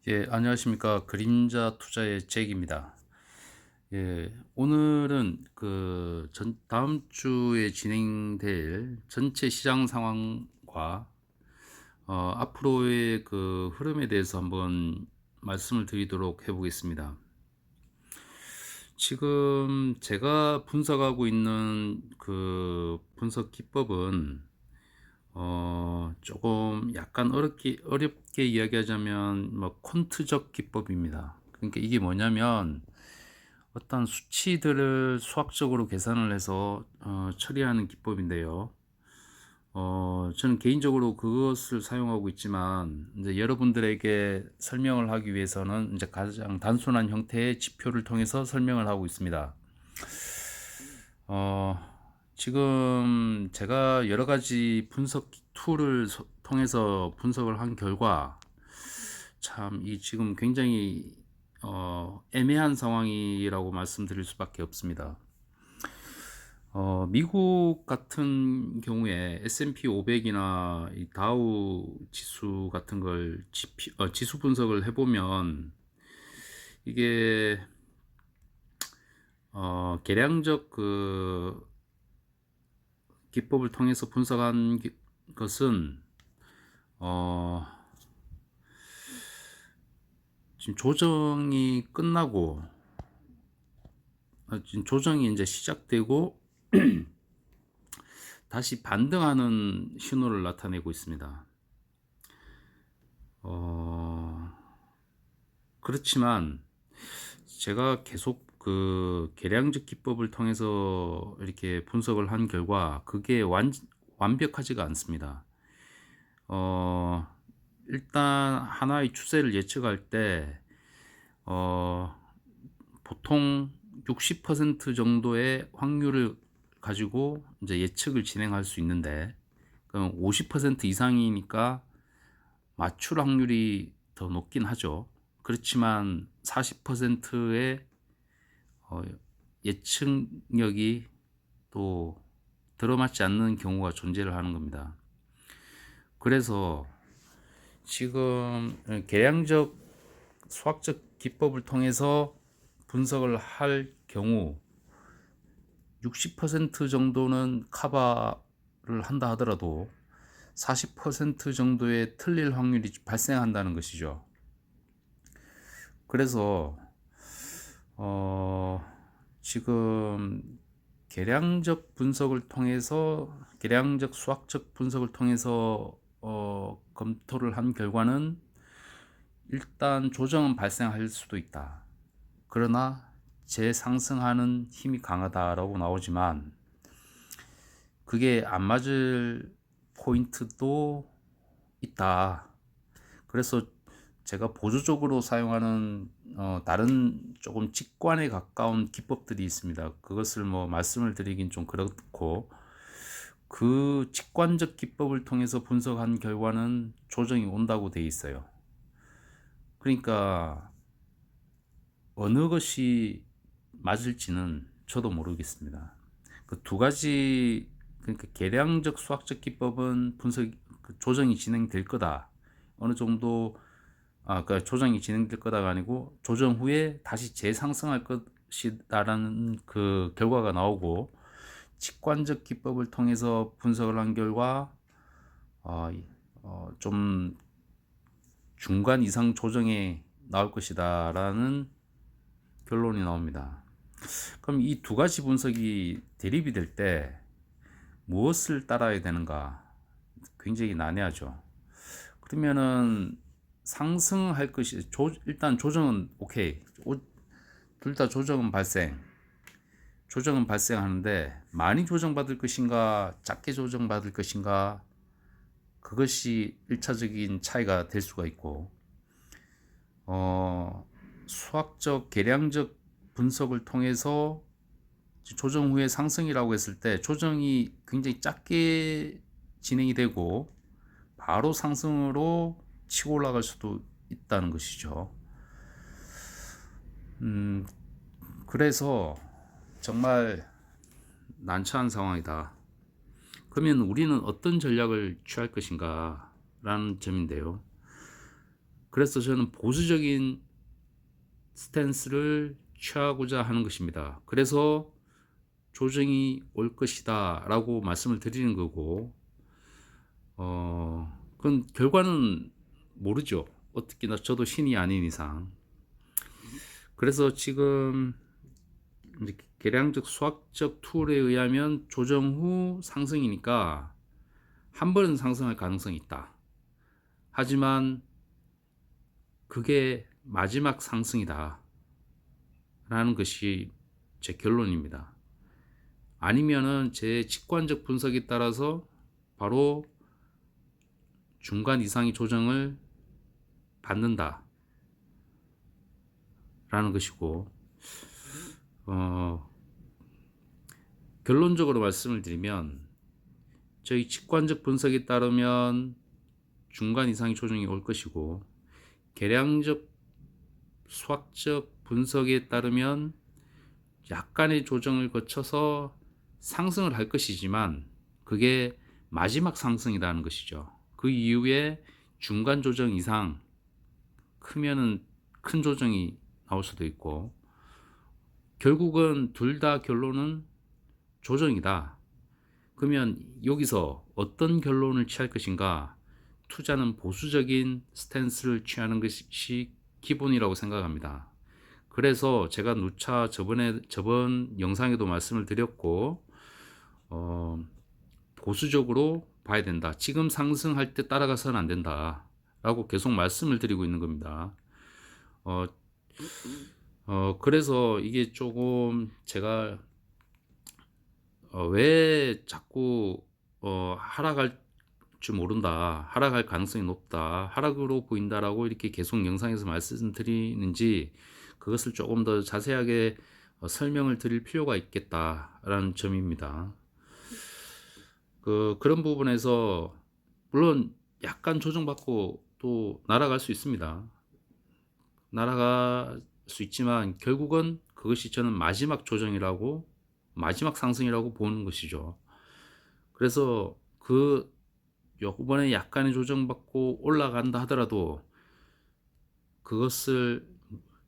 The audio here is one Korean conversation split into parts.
예, 안녕하십니까. 그림자 투자의 잭입니다. 예, 오늘은 다음 주에 진행될 전체 시장 상황과 앞으로의 그 흐름에 대해서 한번 말씀을 드리도록 해보겠습니다. 지금 제가 분석하고 있는 그 분석 기법은 조금 약간 어렵게 이야기하자면 뭐 퀀트적 기법입니다. 그러니까 이게 뭐냐면 어떤 수치들을 수학적으로 계산을 해서 처리하는 기법인데요. 저는 개인적으로 그것을 사용하고 있지만 이제 여러분들에게 설명을 하기 위해서는 이제 가장 단순한 형태의 지표를 통해서 설명을 하고 있습니다. 어, 지금 제가 여러 가지 분석 툴을 통해서 분석을 한 결과 참 이 지금 굉장히 애매한 상황이라고 말씀드릴 수밖에 없습니다. 미국 같은 경우에 S&P 500이나 이 다우 지수 같은 걸 지수 분석을 해보면 이게 계량적 그 기법을 통해서 분석한 것은 어, 지금 조정이 끝나고 지금 조정이 이제 시작되고 다시 반등하는 신호를 나타내고 있습니다. 그렇지만 제가 계속 그 계량적 기법을 통해서 이렇게 분석을 한 결과 그게 완벽하지가 않습니다. 어, 일단 하나의 추세를 예측할 때 어, 보통 60% 정도의 확률을 가지고 이제 예측을 진행할 수 있는데 그럼 50% 이상이니까 맞출 확률이 더 높긴 하죠. 그렇지만 40%의 예측력이 또 들어맞지 않는 경우가 존재를 하는 겁니다. 그래서 지금 계량적 수학적 기법을 통해서 분석을 할 경우 60% 정도는 커버를 한다 하더라도 40% 정도의 틀릴 확률이 발생한다는 것이죠. 그래서 지금 계량적 수학적 분석을 통해서 검토를 한 결과는 일단 조정은 발생할 수도 있다. 그러나 재상승하는 힘이 강하다라고 나오지만 그게 안 맞을 포인트도 있다. 그래서 제가 보조적으로 사용하는 다른 조금 직관에 가까운 기법들이 있습니다. 그것을 뭐 말씀을 드리긴 좀 그렇고 그 직관적 기법을 통해서 분석한 결과는 조정이 온다고 돼 있어요. 그러니까 어느 것이 맞을지는 저도 모르겠습니다. 그 두 가지, 그러니까 계량적 수학적 기법은 조정이 진행될 거다. 어느 정도 그러니까 조정이 진행될 거다가 아니고 조정 후에 다시 재상승할 것이다라는 그 결과가 나오고 직관적 기법을 통해서 분석을 한 결과 좀 중간 이상 조정이 나올 것이다라는 결론이 나옵니다. 그럼 이 두 가지 분석이 대립이 될 때 무엇을 따라야 되는가? 굉장히 난해하죠. 그러면은 상승할 것이 일단 조정은 오케이. 둘 다 조정은 발생하는데 많이 조정받을 것인가 작게 조정받을 것인가 그것이 1차적인 차이가 될 수가 있고 수학적 계량적 분석을 통해서 조정 후에 상승이라고 했을 때 조정이 굉장히 작게 진행이 되고 바로 상승으로 치고 올라갈 수도 있다는 것이죠. 그래서 정말 난처한 상황이다. 그러면 우리는 어떤 전략을 취할 것인가 라는 점인데요. 그래서 저는 보수적인 스탠스를 취하고자 하는 것입니다. 그래서 조정이 올 것이다 라고 말씀을 드리는 거고, 그건 결과는 모르죠. 어떻게나 저도 신이 아닌 이상. 그래서 지금 이제 계량적 수학적 툴에 의하면 조정 후 상승이니까 한 번은 상승할 가능성이 있다. 하지만 그게 마지막 상승이다 라는 것이 제 결론입니다. 아니면은 제 직관적 분석에 따라서 바로 중간 이상의 조정을 받는다 라는 것이고, 결론적으로 말씀을 드리면 저희 직관적 분석에 따르면 중간 이상의 조정이 올 것이고, 계량적 수학적 분석에 따르면 약간의 조정을 거쳐서 상승을 할 것이지만 그게 마지막 상승이라는 것이죠. 그 이후에 중간 조정 이상, 크면은 큰 조정이 나올 수도 있고, 결국은 둘 다 결론은 조정이다. 그러면 여기서 어떤 결론을 취할 것인가? 투자는 보수적인 스탠스를 취하는 것이 기본이라고 생각합니다. 그래서 제가 누차 저번 영상에도 말씀을 드렸고, 보수적으로 봐야 된다. 지금 상승할 때 따라가서는 안 된다 라고 계속 말씀을 드리고 있는 겁니다. 그래서 이게 조금 제가 왜 자꾸 하락할 줄 모른다, 하락할 가능성이 높다, 하락으로 보인다라고 이렇게 계속 영상에서 말씀드리는지, 그것을 조금 더 자세하게 설명을 드릴 필요가 있겠다라는 점입니다. 그런 부분에서 물론 약간 조정받고 또 날아갈 수 있습니다. 날아갈 수 있지만 결국은 그것이 저는 마지막 조정이라고, 마지막 상승이라고 보는 것이죠. 그래서 이번에 약간의 조정받고 올라간다 하더라도 그것을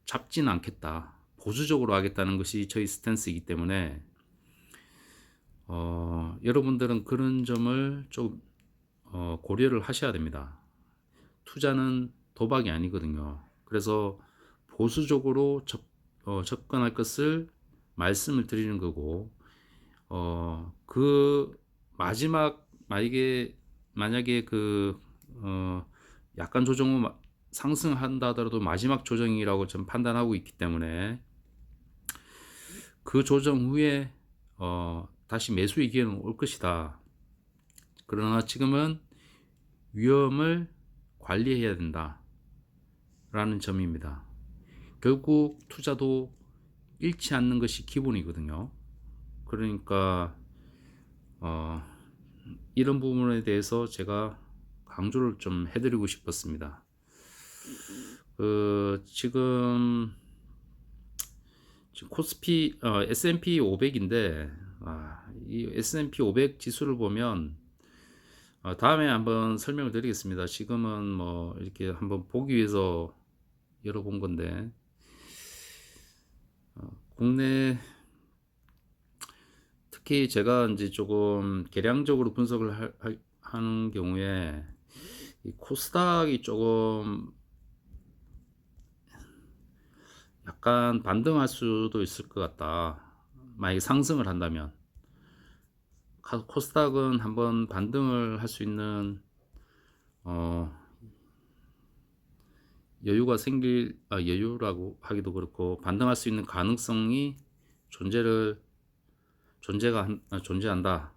잡지는 않겠다, 보수적으로 하겠다는 것이 저희 스탠스이기 때문에 여러분들은 그런 점을 좀 고려를 하셔야 됩니다. 투자는 도박이 아니거든요. 그래서 보수적으로 접근할 것을 말씀을 드리는 거고, 그 마지막 만약에 약간 조정 후 상승한다 하더라도 마지막 조정이라고 좀 판단하고 있기 때문에 그 조정 후에 다시 매수의 기회는 올 것이다. 그러나 지금은 위험을 관리해야 된다 라는 점입니다. 결국 투자도 잃지 않는 것이 기본이거든요. 그러니까 이런 부분에 대해서 제가 강조를 좀 해드리고 싶었습니다. 지금 코스피 S&P 500인데, 이 S&P 500 지수를 보면 다음에 한번 설명을 드리겠습니다. 지금은 뭐 이렇게 한번 보기 위해서 열어본 건데, 국내 특히 제가 이제 조금 계량적으로 분석을 하는 경우에 이 코스닥이 조금 약간 반등할 수도 있을 것 같다. 만약에 상승을 한다면 코스닥은 한번 반등을 할 수 있는 여유가 여유라고 하기도 그렇고 반등할 수 있는 가능성이 존재한다.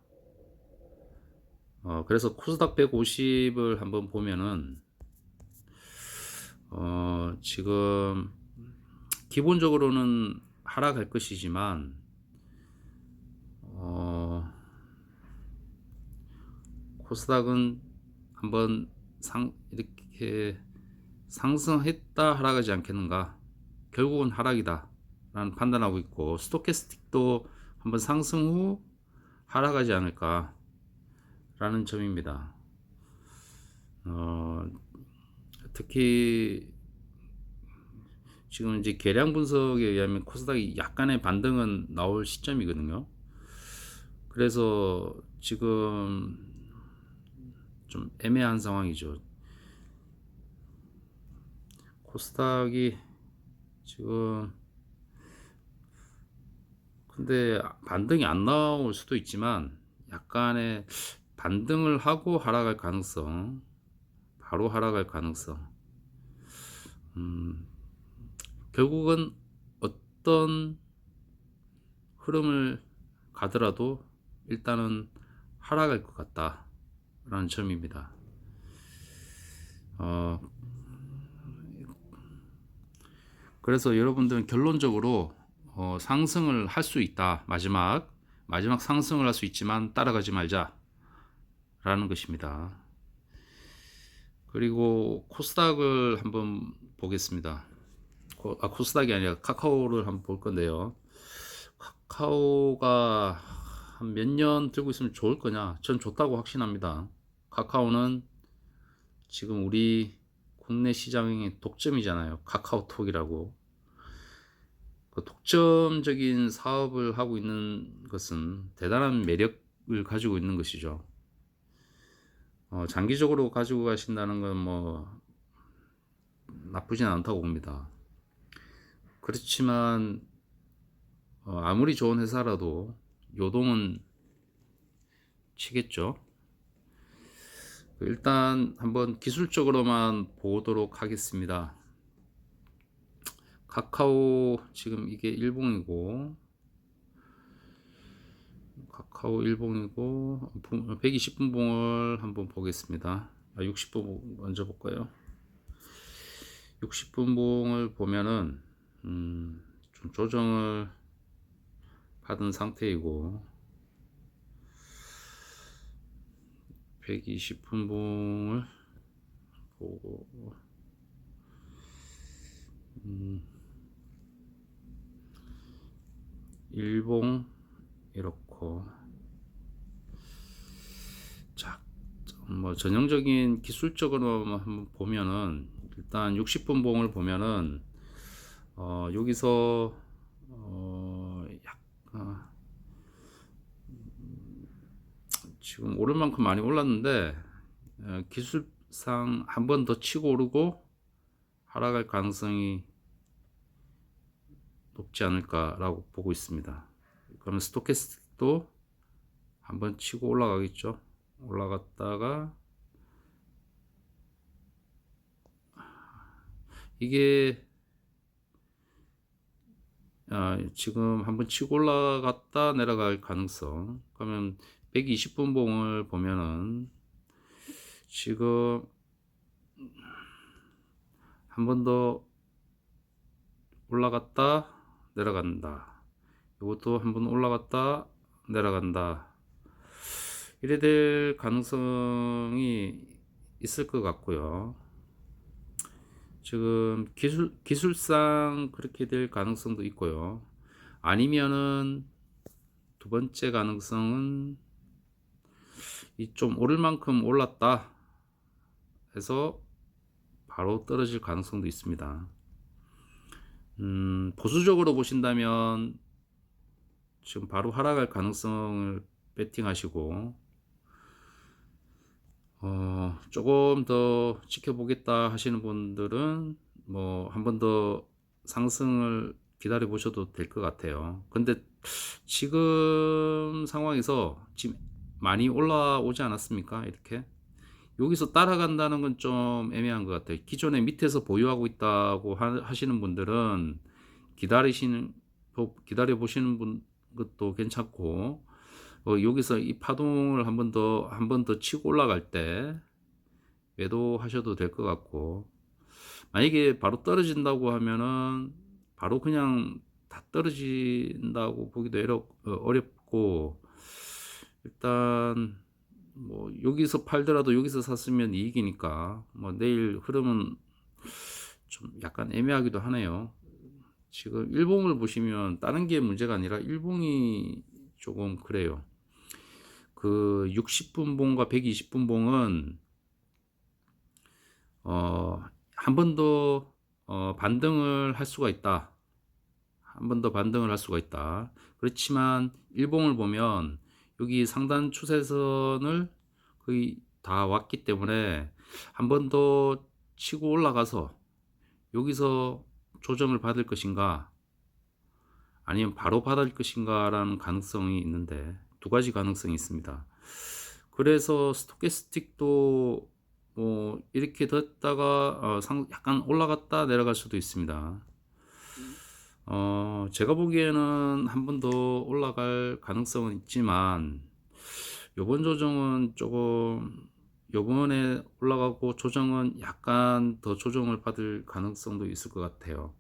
그래서 코스닥 150을 한번 보면은 지금 기본적으로는 하락할 것이지만 코스닥은 한번 이렇게 상승했다 하락하지 않겠는가, 결국은 하락이다 라는 판단하고 있고, 스토캐스틱도 한번 상승 후 하락하지 않을까 라는 점입니다. 특히 지금 이제 계량 분석에 의하면 코스닥이 약간의 반등은 나올 시점이거든요. 그래서 지금 좀 애매한 상황이죠. 코스닥이 지금 근데 반등이 안 나올 수도 있지만 약간의 반등을 하고 하락할 가능성, 바로 하락할 가능성. 결국은 어떤 흐름을 가더라도 일단은 하락할 것 같다라는 점입니다. 그래서 여러분들은 결론적으로 상승을 할 수 있다. 마지막 상승을 할 수 있지만 따라가지 말자라는 것입니다. 그리고 코스닥을 한번 보겠습니다. 코스닥이 아니라 카카오를 한번 볼 건데요. 카카오가 한 몇 년 들고 있으면 좋을 거냐? 전 좋다고 확신합니다. 카카오는 지금 우리 국내 시장의 독점이잖아요. 카카오톡이라고. 그 독점적인 사업을 하고 있는 것은 대단한 매력을 가지고 있는 것이죠. 장기적으로 가지고 가신다는 건 뭐 나쁘진 않다고 봅니다. 그렇지만 아무리 좋은 회사라도 요동은 치겠죠. 일단 한번 기술적으로만 보도록 하겠습니다. 카카오 지금 이게 일봉이고, 카카오 일봉이고 120분봉을 한번 보겠습니다. 60분 먼저 볼까요? 60분봉을 보면은 좀 조정을 받은 상태이고 120분봉을 보고 일봉 이렇고, 자, 뭐 전형적인 기술적으로 한번 보면은 일단 60분봉을 보면은 여기서 지금 오를 만큼 많이 올랐는데 기술상 한 번 더 치고 오르고 하락할 가능성이 높지 않을까라고 보고 있습니다. 그러면 스토캐스틱도 한번 치고 올라가겠죠. 올라갔다가 이게 지금 한번 치고 올라갔다 내려갈 가능성. 그러면 120분봉을 보면은 지금 한 번 더 올라갔다 내려간다. 이것도 한 번 올라갔다 내려간다. 이래 될 가능성이 있을 것 같고요. 지금 기술상 그렇게 될 가능성도 있고요. 아니면은 두 번째 가능성은 이 좀 오를 만큼 올랐다 해서 바로 떨어질 가능성도 있습니다. 보수적으로 보신다면 지금 바로 하락할 가능성을 베팅하시고 조금 더 지켜보겠다 하시는 분들은 뭐 한 번 더 상승을 기다려 보셔도 될 것 같아요. 근데 지금 상황에서 지금 많이 올라오지 않았습니까? 이렇게 여기서 따라간다는 건 좀 애매한 것 같아요. 기존에 밑에서 보유하고 있다고 하시는 분들은 기다려 보시는 것도 괜찮고, 여기서 이 파동을 한 번 더 치고 올라갈 때 매도하셔도 될 것 같고, 만약에 바로 떨어진다고 하면은 바로 그냥 다 떨어진다고 보기도 어렵고, 일단 뭐 여기서 팔더라도 여기서 샀으면 이익이니까 뭐 내일 흐름은 좀 약간 애매하기도 하네요. 지금 일봉을 보시면 다른 게 문제가 아니라 일봉이 조금 그래요. 그 60분봉과 120분봉은 한 번 더 반등을 할 수가 있다. 한 번 더 반등을 할 수가 있다. 그렇지만 일봉을 보면 여기 상단 추세선을 거의 다 왔기 때문에 한 번 더 치고 올라가서 여기서 조정을 받을 것인가 아니면 바로 받을 것인가라는 가능성이 있는데 두 가지 가능성이 있습니다. 그래서 스토캐스틱도 뭐 이렇게 됐다가 약간 올라갔다 내려갈 수도 있습니다. 제가 보기에는 한 번 더 올라갈 가능성은 있지만 요번 조정은 조금 요번에 올라가고 조정은 약간 더 조정을 받을 가능성도 있을 것 같아요.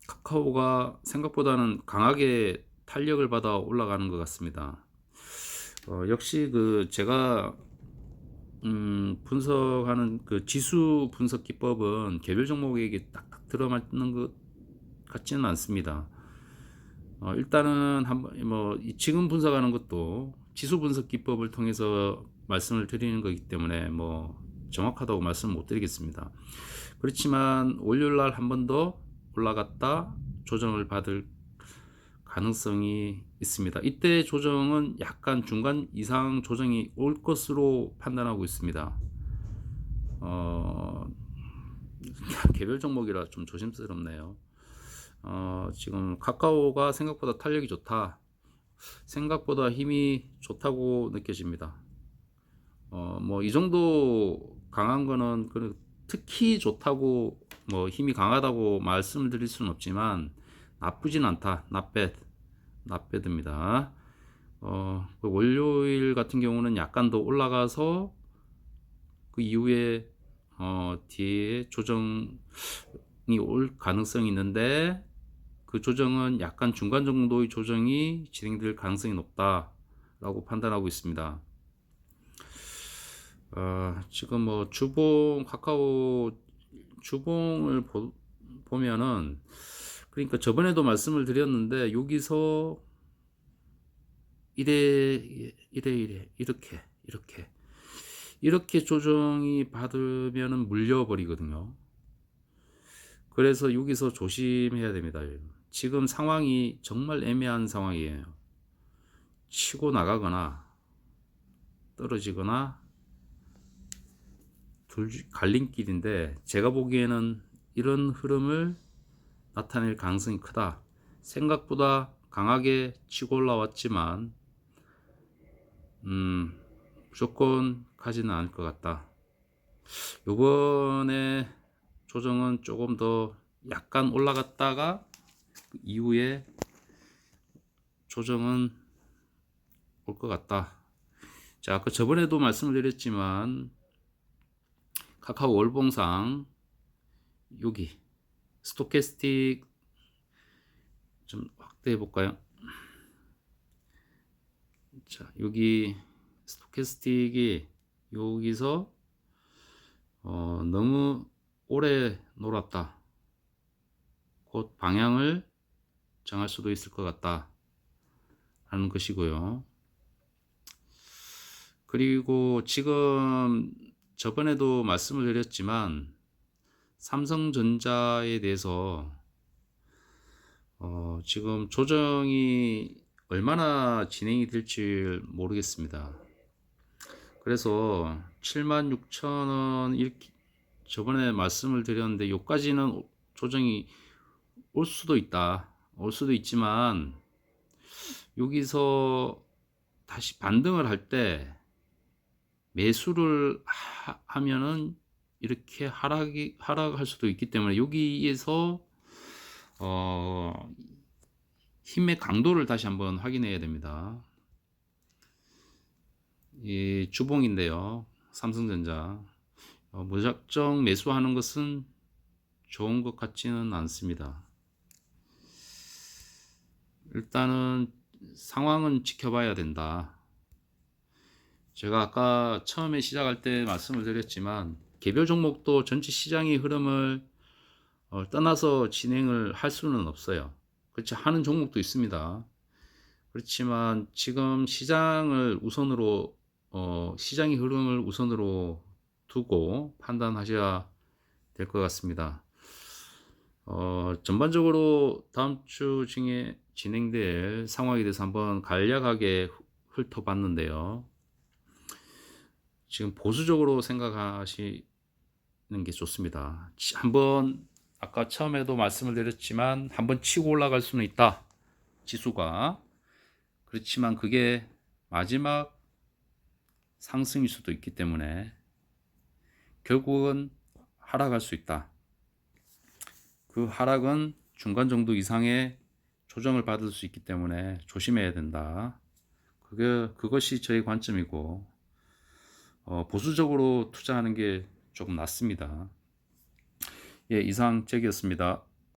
카카오가 생각보다는 강하게 탄력을 받아 올라가는 것 같습니다. 역시 그 제가 분석하는 그 지수 분석 기법은 개별 종목에게 딱딱 들어맞는 것 같지는 않습니다. 일단은 한번 뭐 지금 분석하는 것도 지수 분석 기법을 통해서 말씀을 드리는 거기 때문에 뭐 정확하다고 말씀 못 드리겠습니다. 그렇지만 월요일 날 한 번 더 올라갔다 조정을 받을 가능성이 있습니다. 이때 조정은 약간 중간 이상 조정이 올 것으로 판단하고 있습니다. 개별 종목이라 좀 조심스럽네요. 지금 카카오가 생각보다 탄력이 좋다. 생각보다 힘이 좋다고 느껴집니다. 뭐 이 정도 강한 거는 특히 좋다고 뭐 힘이 강하다고 말씀을 드릴 수는 없지만 나쁘진 않다. not bad입니다. 그 월요일 같은 경우는 약간 더 올라가서 그 이후에 뒤에 조정이 올 가능성이 있는데 그 조정은 약간 중간 정도의 조정이 진행될 가능성이 높다라고 판단하고 있습니다. 지금 뭐 주봉 카카오 주봉을 보면은 그러니까 저번에도 말씀을 드렸는데 여기서 이래 이렇게 조정이 받으면은 물려버리거든요. 그래서 여기서 조심해야 됩니다. 지금 상황이 정말 애매한 상황이에요. 치고 나가거나 떨어지거나 갈림길인데 제가 보기에는 이런 흐름을 나타낼 가능성이 크다. 생각보다 강하게 치고 올라왔지만 무조건 가지는 않을 것 같다. 요번에 조정은 조금 더 약간 올라갔다가 그 이후에 조정은 올 것 같다. 자, 아까 저번에도 말씀을 드렸지만 카카오 월봉상 여기 스토캐스틱 좀 확대해 볼까요? 자, 여기 스토캐스틱이 여기서 너무 오래 놀았다. 곧 방향을 정할 수도 있을 것 같다 하는 것이고요. 그리고 지금 저번에도 말씀을 드렸지만 삼성전자에 대해서 지금 조정이 얼마나 진행이 될지 모르겠습니다. 그래서 76,000원 이렇게 저번에 말씀을 드렸는데 여기까지는 조정이 올 수도 있다. 올 수도 있지만 여기서 다시 반등을 할 때 매수를 하면은 이렇게 하락할 수도 있기 때문에 여기에서 힘의 강도를 다시 한번 확인해야 됩니다. 이 주봉인데요. 삼성전자 무작정 매수하는 것은 좋은 것 같지는 않습니다. 일단은 상황은 지켜봐야 된다. 제가 아까 처음에 시작할 때 말씀을 드렸지만 개별 종목도 전체 시장의 흐름을 떠나서 진행을 할 수는 없어요. 그렇지 하는 종목도 있습니다. 그렇지만 지금 시장을 우선으로 시장의 흐름을 우선으로 두고 판단하셔야 될 것 같습니다. 전반적으로 다음 주 중에 진행될 상황에 대해서 한번 간략하게 훑어봤는데요. 지금 보수적으로 생각하시는 게 좋습니다. 한번 아까 처음에도 말씀을 드렸지만 한번 치고 올라갈 수는 있다. 지수가. 그렇지만 그게 마지막 상승일 수도 있기 때문에 결국은 하락할 수 있다. 그 하락은 중간 정도 이상의 조정을 받을 수 있기 때문에 조심해야 된다. 그것이 저의 관점이고, 보수적으로 투자하는 게 조금 낫습니다. 예, 이상 잭이었습니다.